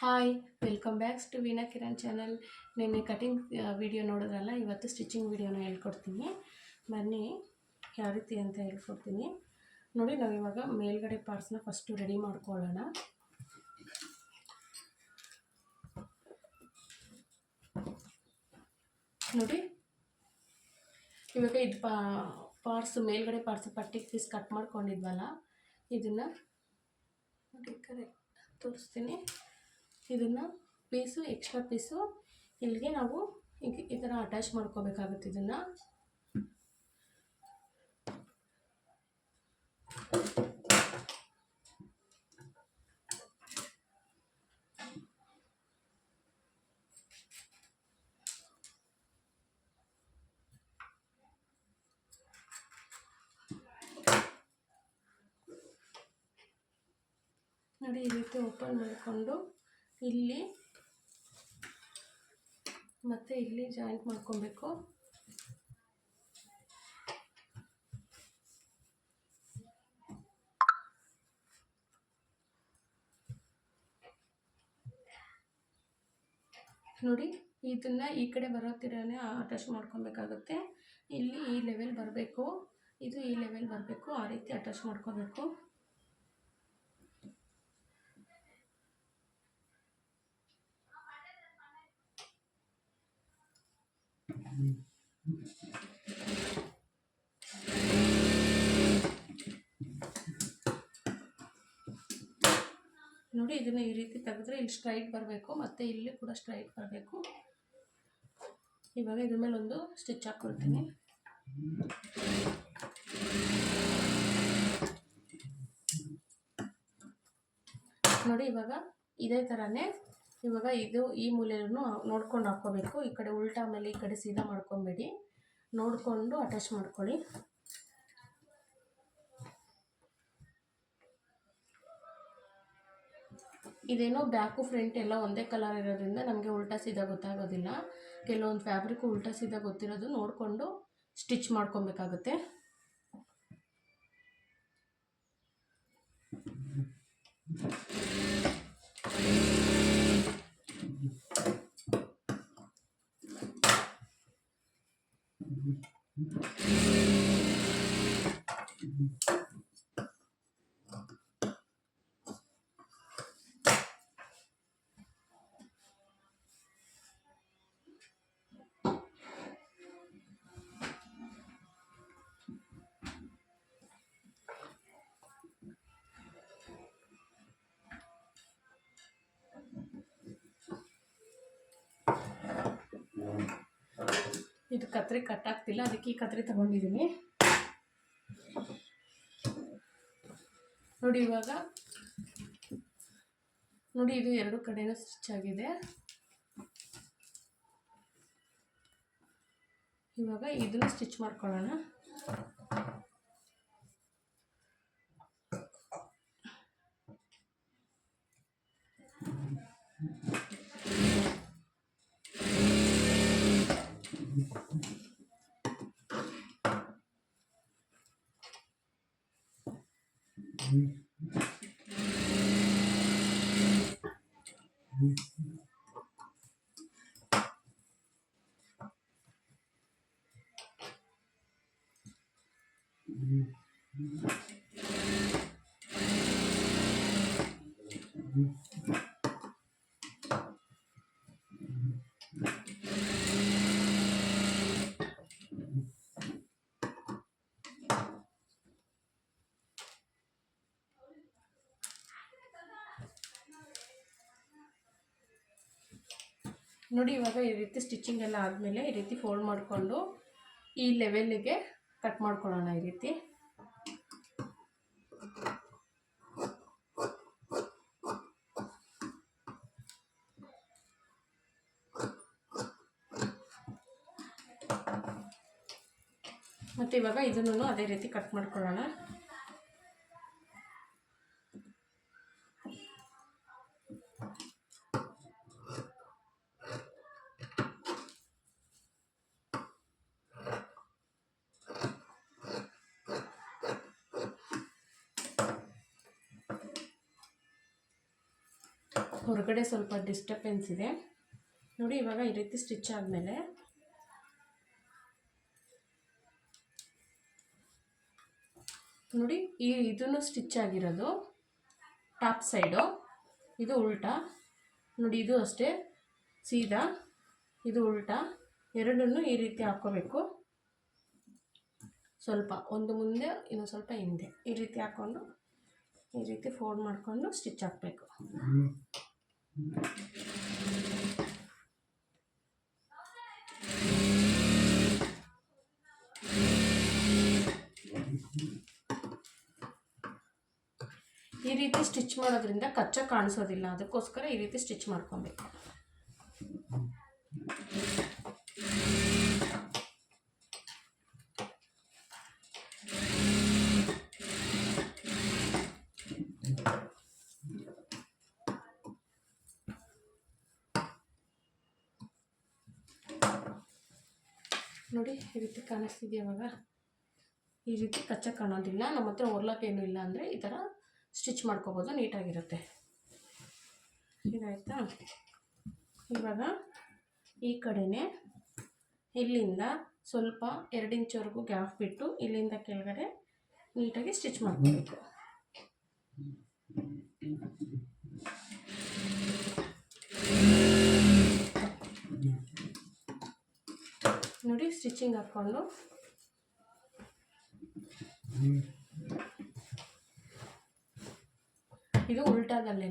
Hi welcome backs to Veena Kiran channel. ನಿನ್ನೆ cutting video ನೋಡಿದ್ರಲ್ಲ, ಇವತ್ತು ಸ್ಟಿಚಿಂಗ್ ವಿಡಿಯೋನ ಹೇಳ್ಕೊಡ್ತೀನಿ. ಬನ್ನಿ ಯಾವ ರೀತಿ ಅಂತ ಹೇಳ್ಕೊಡ್ತೀನಿ ನೋಡಿ. ನಾವು ಇವಾಗ ಮೇಲ್ಗಡೆ ಪಾರ್ಟ್ಸ್ನ ಫಸ್ಟು ರೆಡಿ ಮಾಡ್ಕೊಳ್ಳೋಣ. ನೋಡಿ ಇವಾಗ ಇದು ಪಾರ್ಟ್ಸ್ ಮೇಲ್ಗಡೆ ಪಾರ್ಟ್ಸ್ ಪಟ್ಟಿ ಪೀಸ್ ಕಟ್ ಮಾಡ್ಕೊಂಡಿದ್ವಲ್ಲ, ಇದನ್ನು ನೋಡಿ ಕರೆಕ್ಟ್ ತೋರಿಸ್ತೀನಿ. ಇದನ್ನು ಪೀಸು ಎಕ್ಸ್ಟ್ರಾ ಪೀಸು ಇಲ್ಲಿಗೆ ನಾವು ಈ ಥರ ಅಟ್ಯಾಚ್ ಮಾಡ್ಕೋಬೇಕಾಗುತ್ತೆ. ಇದನ್ನು ನೋಡಿ ಈ ರೀತಿ ಓಪನ್ ಮಾಡಿಕೊಂಡು ಇಲ್ಲಿ ಮತ್ತು ಇಲ್ಲಿ ಜಾಯಿಂಟ್ ಮಾಡ್ಕೊಬೇಕು. ನೋಡಿ ಇದನ್ನು ಈ ಕಡೆ ಬರೋ ಥರನೇ ಅಟ್ಯಾಚ್ ಮಾಡ್ಕೊಬೇಕಾಗುತ್ತೆ. ಇಲ್ಲಿ ಈ ಲೆವೆಲ್ ಬರಬೇಕು, ಇದು ಈ ಲೆವೆಲ್ ಬರಬೇಕು, ಆ ರೀತಿ ಅಟ್ಯಾಚ್ ಮಾಡ್ಕೋಬೇಕು. ನೋಡಿ ಇದನ್ನು ಈ ರೀತಿ ತೆಗೆದ್ರೆ ಇಲ್ಲಿ ಸ್ಟ್ರೈಟ್ ಬರಬೇಕು, ಮತ್ತು ಇಲ್ಲಿ ಕೂಡ ಸ್ಟ್ರೈಟ್ ಬರಬೇಕು. ಇವಾಗ ಇದ್ರ ಮೇಲೆ ಒಂದು ಸ್ಟಿಚ್ ಹಾಕ್ಕೊಳ್ತೀನಿ. ನೋಡಿ ಇವಾಗ ಇದೇ ಥರನೇ ಇವಾಗ ಇದು ಈ ಮೂಲೆಯನ್ನು ನೋಡ್ಕೊಂಡು ಹಾಕ್ಕೋಬೇಕು. ಈ ಕಡೆ ಉಲ್ಟಾ ಮೇಲೆ ಈ ಕಡೆ ಸೀದಾ ಮಾಡ್ಕೊಬೇಡಿ, ನೋಡಿಕೊಂಡು ಅಟ್ಯಾಚ್ ಮಾಡ್ಕೊಳ್ಳಿ. ಇದೇನೋ ಬ್ಯಾಕು ಫ್ರಂಟ್ ಎಲ್ಲ ಒಂದೇ ಕಲರ್ ಇರೋದ್ರಿಂದ ನಮಗೆ ಉಲ್ಟಾ ಸೀದಾ ಗೊತ್ತಾಗೋದಿಲ್ಲ. ಕೆಲವೊಂದು ಫ್ಯಾಬ್ರಿಕ್ಕು ಉಲ್ಟಾ ಸೀದಾ ಗೊತ್ತಿರೋದು ನೋಡಿಕೊಂಡು ಸ್ಟಿಚ್ ಮಾಡ್ಕೊಬೇಕಾಗುತ್ತೆ. ಇದು ಕತ್ರಿ ಕಟ್ ಆಗ್ತಿಲ್ಲ, ಅದಕ್ಕೆ ಈ ಕತ್ರಿ ತಗೊಂಡಿದ್ದೀನಿ. ನೋಡಿ ಇವಾಗ ನೋಡಿ ಇದು ಎರಡು ಕಡೆನೂ ಸ್ಟಿಚ್ ಆಗಿದೆ. ಇವಾಗ ಇದನ್ನು ಸ್ಟಿಚ್ ಮಾಡ್ಕೊಳ್ಳೋಣ. ನೋಡಿ ಇವಾಗ ಈ ರೀತಿ ಸ್ಟಿಚಿಂಗ್ ಎಲ್ಲ ಆದಮೇಲೆ ಈ ರೀತಿ ಫೋಲ್ಡ್ ಮಾಡಿಕೊಂಡು ಈ ಲೆವೆಲ್ಲಿಗೆ ಕಟ್ ಮಾಡ್ಕೊಳ್ಳೋಣ. ಈ ರೀತಿ ಮತ್ತು ಇವಾಗ ಇದನ್ನು ಅದೇ ರೀತಿ ಕಟ್ ಮಾಡ್ಕೊಳ್ಳೋಣ. ಹೊರಗಡೆ ಸ್ವಲ್ಪ ಡಿಸ್ಟರ್ಬೆನ್ಸ್ ಇದೆ ನೋಡಿ. ಇವಾಗ ಈ ರೀತಿ ಸ್ಟಿಚ್ ಆದಮೇಲೆ ನೋಡಿ ಇದನ್ನು ಸ್ಟಿಚ್ ಆಗಿರೋದು ಟಾಪ್ ಸೈಡು, ಇದು ಉಲ್ಟಾ ನೋಡಿ. ಇದು ಅಷ್ಟೇ ಸೀದಾ, ಇದು ಉಲ್ಟಾ, ಎರಡನ್ನೂ ಈ ರೀತಿ ಹಾಕ್ಕೋಬೇಕು. ಸ್ವಲ್ಪ ಒಂದು ಮುಂದೆ ಇನ್ನೊಂದು ಸ್ವಲ್ಪ ಹಿಂದೆ ಈ ರೀತಿ ಹಾಕ್ಕೊಂಡು ಈ ರೀತಿ ಫೋಲ್ಡ್ ಮಾಡಿಕೊಂಡು ಸ್ಟಿಚ್ ಹಾಕಬೇಕು. ಈ ರೀತಿ ಸ್ಟಿಚ್ ಮಾಡೋದ್ರಿಂದ ಕಚ್ಚ ಕಾಣಿಸೋದಿಲ್ಲ, ಅದಕ್ಕೋಸ್ಕರ ಈ ರೀತಿ ಸ್ಟಿಚ್ ಮಾಡ್ಕೊಬೇಕು. ನೋಡಿ ಈ ರೀತಿ ಕಾಣಿಸ್ತಿದೆಯಾ? ಇವಾಗ ಈ ರೀತಿ ಕಚ್ಚ ಕಾಣೋದಿಲ್ಲ. ನಮ್ಮ ಹತ್ರ ಹೊರ್ಲಕ್ಕೇನು ಇಲ್ಲ ಅಂದರೆ ಈ ಥರ ಸ್ಟಿಚ್ ಮಾಡ್ಕೋಬೋದು, ನೀಟಾಗಿರುತ್ತೆ. ಇದಾಯ್ತಾ? ಇವಾಗ ಈ ಕಡೆನೇ ಇಲ್ಲಿಂದ ಸ್ವಲ್ಪ 2 ಇಂಚ್ವರೆಗೂ ಗ್ಯಾಪ್ ಬಿಟ್ಟು ಇಲ್ಲಿಂದ ಕೆಳಗಡೆ ನೀಟಾಗಿ ಸ್ಟಿಚ್ ಮಾಡ್ಕೋಬೇಕು. ನೋಡಿ ಸ್ಟಿಚಿಂಗ್ ಹಾಕ್ಕೊಂಡು ಇದು ಉಲ್ಟಾದಲ್ಲೇ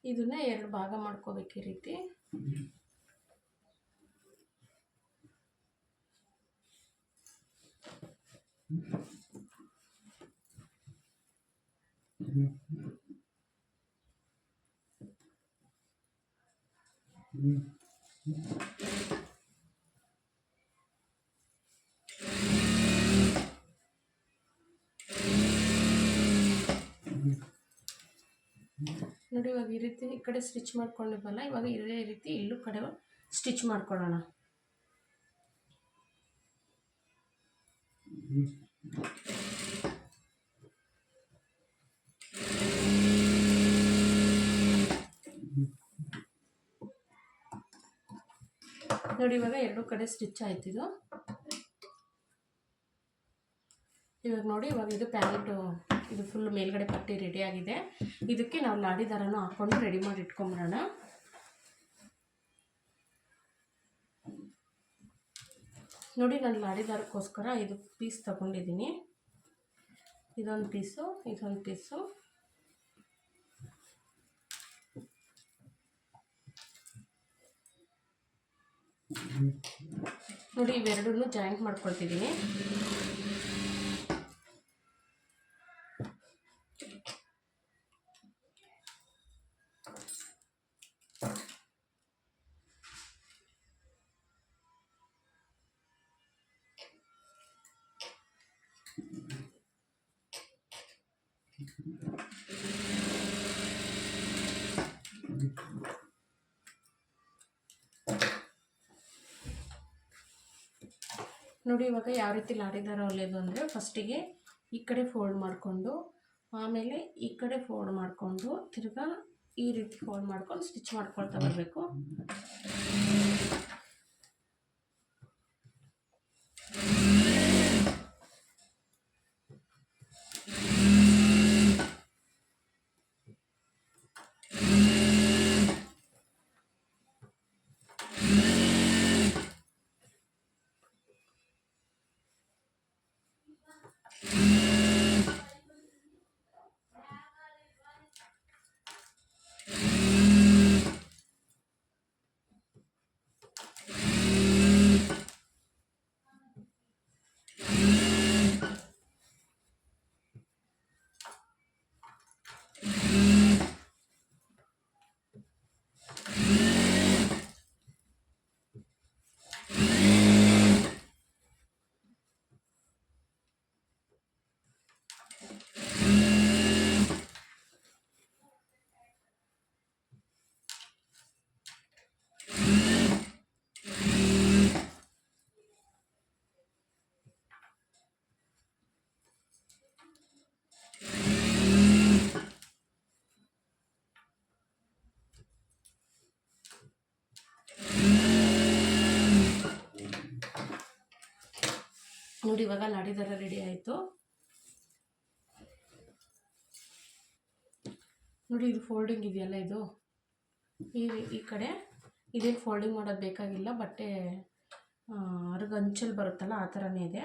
ಇದನ್ನ 2 ಭಾಗ ಮಾಡ್ಕೋಬೇಕು ಈ ರೀತಿ. ನೋಡಿ ಇವಾಗ ಈ ರೀತಿ ಈ ಕಡೆ ಸ್ಟಿಚ್ ಮಾಡ್ಕೊಂಡಿವಲ್ಲ, ಇವಾಗ ಇದೇ ರೀತಿ ಇಲ್ಲೂ ಕಡೆ ಸ್ಟಿಚ್ ಮಾಡ್ಕೊಳ್ಳೋಣ. ನೋಡಿ ಇವಾಗ 2 ಕಡೆ ಸ್ಟಿಚ್ ಆಯ್ತಿದು. ಇವಾಗ ನೋಡಿ ಇವಾಗ ಇದು ಪ್ಯಾಂಟು ಇದು ಫುಲ್ ಮೇಲ್ಗಡೆ ಪಟ್ಟಿ ರೆಡಿ ಆಗಿದೆ. ಇದಕ್ಕೆ ನಾವು ಲಾಡಿ ದಾರನ ಹಾಕ್ಕೊಂಡು ರೆಡಿ ಮಾಡಿ ಇಟ್ಕೊಂಬಿಡೋಣ. ನೋಡಿ ನಾನು ಲಾಡಿ ದಾರಕ್ಕೋಸ್ಕರ ಇದು ಪೀಸ್ ತಗೊಂಡಿದ್ದೀನಿ. ಇದೊಂದು ಪೀಸು, ಇದೊಂದು ಪೀಸು. ನೋಡಿ ಇವೆರಡನ್ನೂ ಜಾಯಿಂಟ್ ಮಾಡ್ಕೊಳ್ತಿದ್ದೀನಿ. ನೋಡಿ ಇವಾಗ ಯಾವ ರೀತಿ ಲಾಡಿ ದಾರ ಹೊಲಿಯೋದು ಅಂದರೆ ಫಸ್ಟಿಗೆ ಈ ಕಡೆ ಫೋಲ್ಡ್ ಮಾಡಿಕೊಂಡು ಆಮೇಲೆ ಈ ಕಡೆ ಫೋಲ್ಡ್ ಮಾಡಿಕೊಂಡು ತಿರ್ಗಾ ಈ ರೀತಿ ಫೋಲ್ಡ್ ಮಾಡ್ಕೊಂಡು ಸ್ಟಿಚ್ ಮಾಡ್ಕೊಳ್ತಾ ಬರಬೇಕು. ನೋಡಿ ಇವಾಗ ಲಾಡಿ ದಾರ ರೆಡಿ ಆಯಿತು. ನೋಡಿ ಇದು ಫೋಲ್ಡಿಂಗ್ ಇದೆಯಲ್ಲ, ಇದು ಈ ಕಡೆ ಇದೇನು ಫೋಲ್ಡಿಂಗ್ ಮಾಡೋದು ಬೇಕಾಗಿಲ್ಲ, ಬಟ್ಟೆ ಗಂಚಲ್ಲಿ ಬರುತ್ತಲ್ಲ ಆ ಥರನೇ ಇದೆ.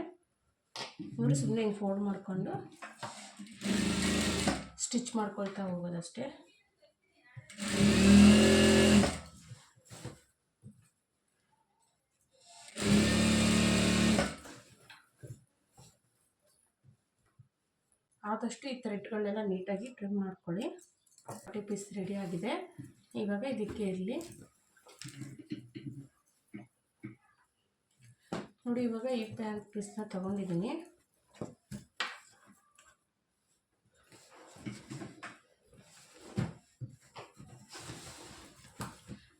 ನೋಡಿ ಸುಮ್ಮನೆ ಹಿಂಗೆ ಫೋಲ್ಡ್ ಮಾಡಿಕೊಂಡು ಸ್ಟಿಚ್ ಮಾಡ್ಕೊಳ್ತಾ ಹೋಗೋದಷ್ಟೇ. ಆದಷ್ಟು ಈ ಥ್ರೆಡ್ಗಳನ್ನೆಲ್ಲ ನೀಟಾಗಿ ಟ್ರಿಮ್ ಮಾಡ್ಕೊಳ್ಳಿ. ಬಟ್ಟೆ ಪೀಸ್ ರೆಡಿ ಆಗಿದೆ. ಇವಾಗ ಇದಕ್ಕೆ ಇರಲಿ ನೋಡಿ. ಇವಾಗ ಈ ಪ್ಯಾಂಟ್ ಪೀಸ್ನ ತೊಗೊಂಡಿದ್ದೀನಿ.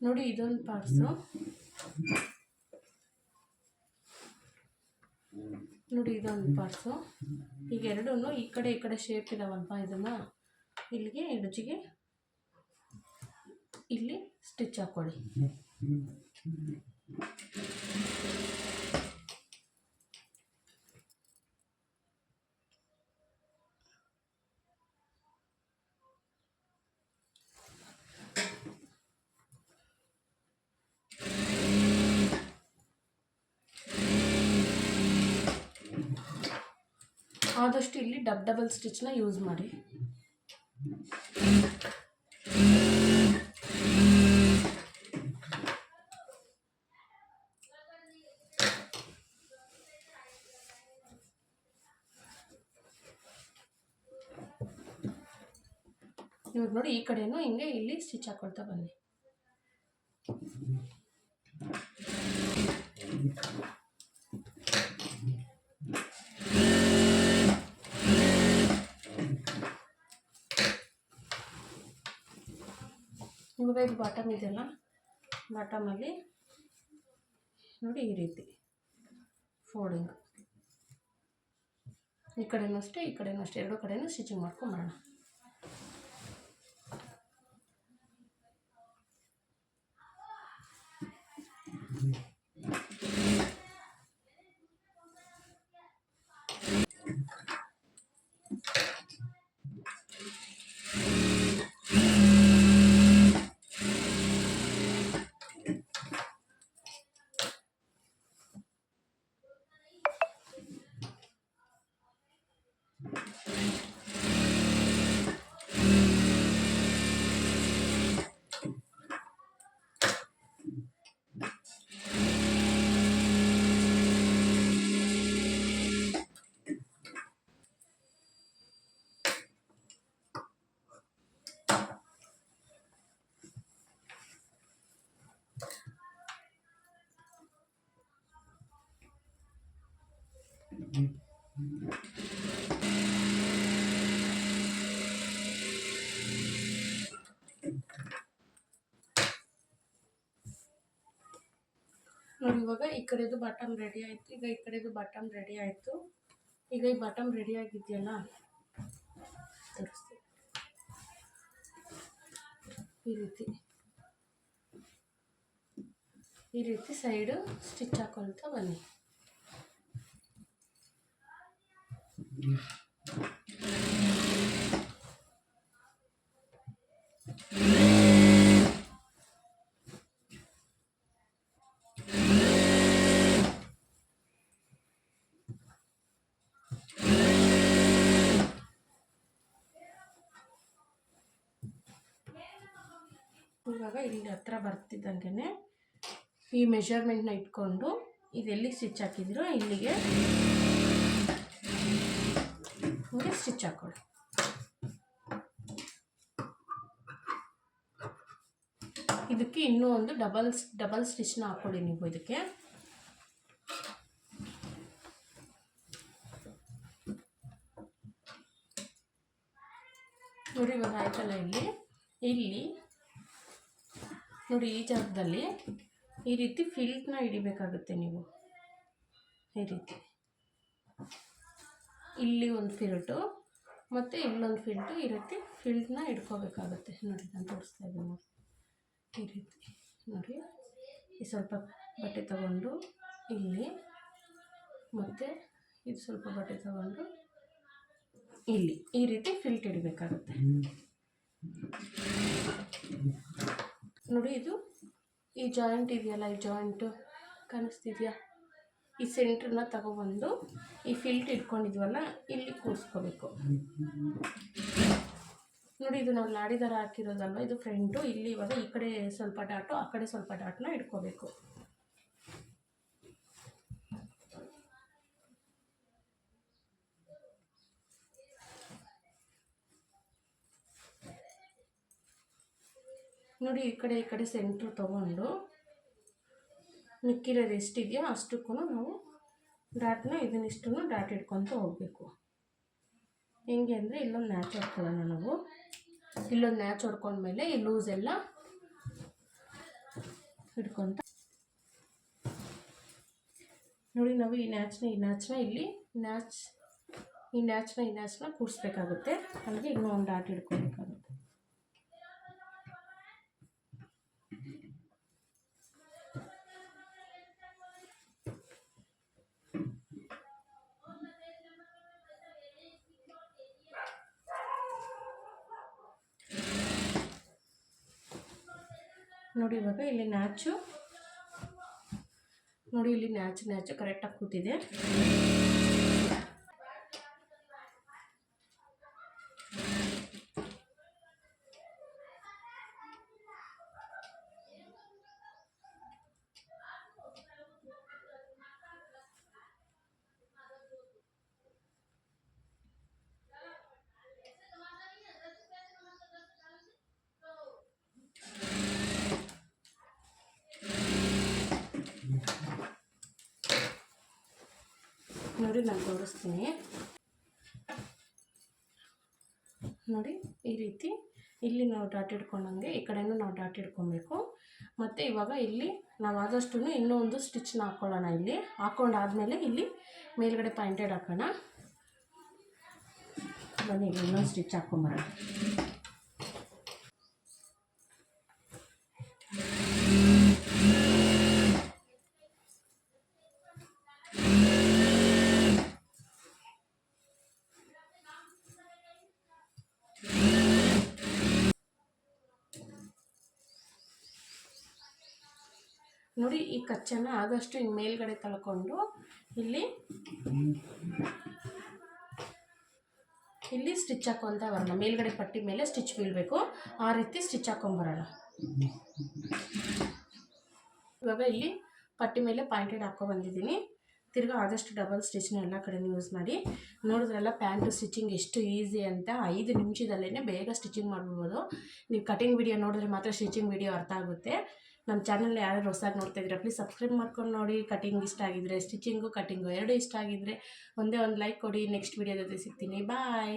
ನೋಡಿ ಇದೊಂದು ಪಾರ್ಟ್ಸು, ನೋಡಿ ಇದೊಂದು ಪಾರ್ಟ್ಸು. ಈಗ ಎರಡೂ ಈ ಕಡೆ ಶೇಪ್ ಇದಾವಲ್ಪ, ಇದನ್ನು ಇಲ್ಲಿಗೆ ಎಡ್ಜಿಗೆ ಇಲ್ಲಿ ಸ್ಟಿಚ್ ಹಾಕ್ಕೊಳ್ಳಿ. ಆದಷ್ಟು ಇಲ್ಲಿ ಡಬಲ್ ಸ್ಟಿಚ್ನ ಯೂಸ್ ಮಾಡಿ. ಇವಾಗ ನೋಡಿ ಈ ಕಡೆನೂ ಹಿಂಗೆ ಇಲ್ಲಿ ಸ್ಟಿಚ್ ಹಾಕೊಳ್ತಾ ಬನ್ನಿ. ಇವಾಗ ಇದು ಬಾಟಮ್ ಇದೆಯಲ್ಲ, ಬಾಟಮಲ್ಲಿ ನೋಡಿ ಈ ರೀತಿ ಫೋಲ್ಡಿಂಗ್, ಈ ಕಡೆನೂ ಅಷ್ಟೇ ಈ ಕಡೆನೂ ಅಷ್ಟೇ, ಎರಡು ಕಡೆನೂ ಸ್ಟಿಚಿಂಗ್ ಮಾಡ್ಕೊಂಬರೋಣ. ನೋಡಿ ಇವಾಗ ಈ ಕಡೆದು ಬಾಟಮ್ ರೆಡಿ ಆಯಿತು. ಈಗ ಈ ಕಡೆದು ಬಾಟಮ್ ರೆಡಿ ಆಯಿತು. ಈಗ ಈ ಬಾಟಮ್ ರೆಡಿ ಆಗಿದೆಯಲ್ಲ, ತೋರಿಸ್ತೀನಿ. ಈ ರೀತಿ ಸೈಡು ಸ್ಟಿಚ್ ಹಾಕೊಳ್ತಾ ಬನ್ನಿ. ಇವಾಗ ಇಲ್ಲಿ ಹತ್ರ ಬರ್ತಿದ್ದಂಗೆ ಈ ಮೆಷರ್ಮೆಂಟ್ನ ಇಟ್ಕೊಂಡು ಇದೆಲ್ಲಿ ಸ್ಟಿಚ್ ಹಾಕಿದ್ರು ಇಲ್ಲಿಗೆ ಹಿಂಗೆ ಸ್ಟಿಚ್ ಹಾಕೊಳ್ಳಿ. ಇದಕ್ಕೆ ಇನ್ನೂ ಒಂದು ಡಬಲ್ ಸ್ಟಿಚ್ನ ಹಾಕೊಳ್ಳಿ ನೀವು. ಇದಕ್ಕೆ ನೋಡಿ ಇವಾಗ ಆಯ್ತಲ್ಲ, ಇಲ್ಲಿ ನೋಡಿ ಈ ಜಾಗದಲ್ಲಿ ಈ ರೀತಿ ಫಿಲ್ಟ್ನ ಹಿಡಿಬೇಕಾಗುತ್ತೆ ನೀವು. ಈ ರೀತಿ ಇಲ್ಲಿ ಒಂದು ಫಿಲ್ಟು ಮತ್ತು ಇಲ್ಲೊಂದು ಫಿಲ್ಟು, ಈ ರೀತಿ ಫಿಲ್ಟ್ನ ಹಿಡ್ಕೋಬೇಕಾಗುತ್ತೆ. ನೋಡಿ ನಾನು ತೋರಿಸ್ತಾ ಇದ್ದೀನಿ ನೋಡಿ, ಈ ರೀತಿ ನೋಡಿ. ಈ ಸ್ವಲ್ಪ ಬಟ್ಟೆ ತಗೊಂಡು ಇಲ್ಲಿ ಮತ್ತು ಇದು ಸ್ವಲ್ಪ ಬಟ್ಟೆ ತಗೊಂಡು ಇಲ್ಲಿ ಈ ರೀತಿ ಫಿಲ್ಟ್ ಇಡಬೇಕಾಗುತ್ತೆ ನೋಡಿ. ಇದು ಈ ಜಾಯಿಂಟ್ ಇದೆಯಲ್ಲ, ಈ ಜಾಯಿಂಟು ಕಾಣಿಸ್ತಿದೆಯಾ, ಈ ಸೆಂಟ್ರನ್ನ ತಗೊಬಂದು ಈ ಫಿಲ್ಟ್ ಇಟ್ಕೊಂಡಿದ್ವಲ್ಲ ಇಲ್ಲಿ ಕೂರಿಸ್ಕೋಬೇಕು ನೋಡಿ. ಇದು ನಾವು ಲಾಡಿ ಥರ ಹಾಕಿರೋದಲ್ವ, ಇದು ಫ್ರಂಟು. ಇಲ್ಲಿ ಇವಾಗ ಈ ಕಡೆ ಸ್ವಲ್ಪ ಡಾಟು, ಆ ಕಡೆ ಸ್ವಲ್ಪ ಡಾಟ್ನ ಇಟ್ಕೋಬೇಕು. ನೋಡಿ ಈ ಕಡೆ ಸೆಂಟ್ರ್ ತೊಗೊಂಡು ಮಿಕ್ಕಿರೋದು ಎಷ್ಟಿದೆಯೋ ಅಷ್ಟಕ್ಕೂ ನಾವು ಡಾಟ್ನ ಇದನ್ನಿಷ್ಟನ್ನು ಡಾಟ್ ಇಟ್ಕೊತ ಹೋಗಬೇಕು. ಹೆಂಗೆ ಅಂದರೆ ಇಲ್ಲೊಂದು ನ್ಯಾಚ್ ಹೊಡ್ಕೊಳ್ಳೋಣ ನಾವು. ಇಲ್ಲೊಂದು ನ್ಯಾಚ್ ಹೊಡ್ಕೊಂಡ್ಮೇಲೆ ಈ ಲೂಸ್ ಎಲ್ಲ ಹಿಡ್ಕೊತ ನೋಡಿ. ನಾವು ಈ ನ್ಯಾಚ್ನ ಇಲ್ಲಿ ಈ ನ್ಯಾಚ್ನ ಕೂರಿಸ್ಬೇಕಾಗುತ್ತೆ. ಅಲ್ಲಿಗೆ ಇನ್ನೂ ಒಂದು ಡಾಟ್ ಹಿಡ್ಕೊಬೇಕಾಗುತ್ತೆ. ನೋಡಿ ಇವಾಗ ಇಲ್ಲಿ ನ್ಯಾಚು ನೋಡಿ, ಇಲ್ಲಿ ನ್ಯಾಚು ಕರೆಕ್ಟಾಗಿ ಕೂತಿದೆ. ನೋಡಿ ನಾನು ತೋರಿಸ್ತೀನಿ ನೋಡಿ. ಈ ರೀತಿ ಇಲ್ಲಿ ನಾವು ಡಾಟ್ ಇಟ್ಕೊಂಡಂಗೆ ಈ ಕಡೆನೂ ನಾವು ಡಾಟ್ ಇಟ್ಕೊಬೇಕು. ಮತ್ತು ಇವಾಗ ಇಲ್ಲಿ ನಾವು ಆದಷ್ಟು ಇನ್ನೂ ಒಂದು ಸ್ಟಿಚ್ನ ಹಾಕ್ಕೊಳ್ಳೋಣ. ಇಲ್ಲಿ ಹಾಕ್ಕೊಂಡಾದ್ಮೇಲೆ ಇಲ್ಲಿ ಮೇಲ್ಗಡೆ ಪಾಯಿಂಟೆಡ್ ಹಾಕೋಣ. ಬನ್ನಿ ಇನ್ನೊಂದು ಸ್ಟಿಚ್ ಹಾಕ್ಕೊಂಬರೋಣ. ನೋಡಿ ಈ ಕಚ್ಚನ್ನು ಆದಷ್ಟು ಹಿಂಗೆ ಮೇಲ್ಗಡೆ ತಳ್ಕೊಂಡು ಇಲ್ಲಿ ಸ್ಟಿಚ್ ಹಾಕೊಂತ ಬರೋಣ. ಮೇಲ್ಗಡೆ ಪಟ್ಟಿ ಮೇಲೆ ಸ್ಟಿಚ್ ಬೀಳಬೇಕು, ಆ ರೀತಿ ಸ್ಟಿಚ್ ಹಾಕೊಂಬರೋಣ. ಇವಾಗ ಇಲ್ಲಿ ಪಟ್ಟಿ ಮೇಲೆ ಪಾಯಿಂಟೆಡ್ ಬಂದಿದ್ದೀನಿ. ತಿರ್ಗಿ ಆದಷ್ಟು ಡಬಲ್ ಸ್ಟಿಚ್ನ ಎಲ್ಲ ಕಡೆನೂ ಯೂಸ್ ಮಾಡಿ. ನೋಡಿದ್ರೆಲ್ಲ ಪ್ಯಾಂಟು ಸ್ಟಿಚಿಂಗ್ ಎಷ್ಟು ಈಸಿ ಅಂತ. 5 ನಿಮಿಷದಲ್ಲೇ ಬೇಗ ಸ್ಟಿಚಿಂಗ್ ಮಾಡ್ಬೋದು. ನೀವು ಕಟಿಂಗ್ ವಿಡಿಯೋ ನೋಡಿದ್ರೆ ಮಾತ್ರ ಸ್ಟಿಚಿಂಗ್ ವಿಡಿಯೋ ಅರ್ಥ ಆಗುತ್ತೆ. ನಮ್ಮ ಚಾನಲ್ ಯಾರು ಹೊಸದಾಗಿ ನೋಡ್ತಾ ಇದ್ದೀರಾ ಪ್ಲೀಸ್ ಸಬ್ಸ್ಕ್ರೈಬ್ ಮಾಡ್ಕೊಂಡು ನೋಡಿ. ಕಟಿಂಗ್ ಇಷ್ಟ ಆಗಿದ್ರೆ, ಸ್ಟಿಚಿಂಗು ಕಟಿಂಗು ಎರಡೂ ಇಷ್ಟ ಆಗಿದ್ರೆ ಒಂದೇ ಒಂದು ಲೈಕ್ ಕೊಡಿ. ನೆಕ್ಸ್ಟ್ ವಿಡಿಯೋದಲ್ಲಿ ಸಿಗ್ತೀನಿ. ಬಾಯ್.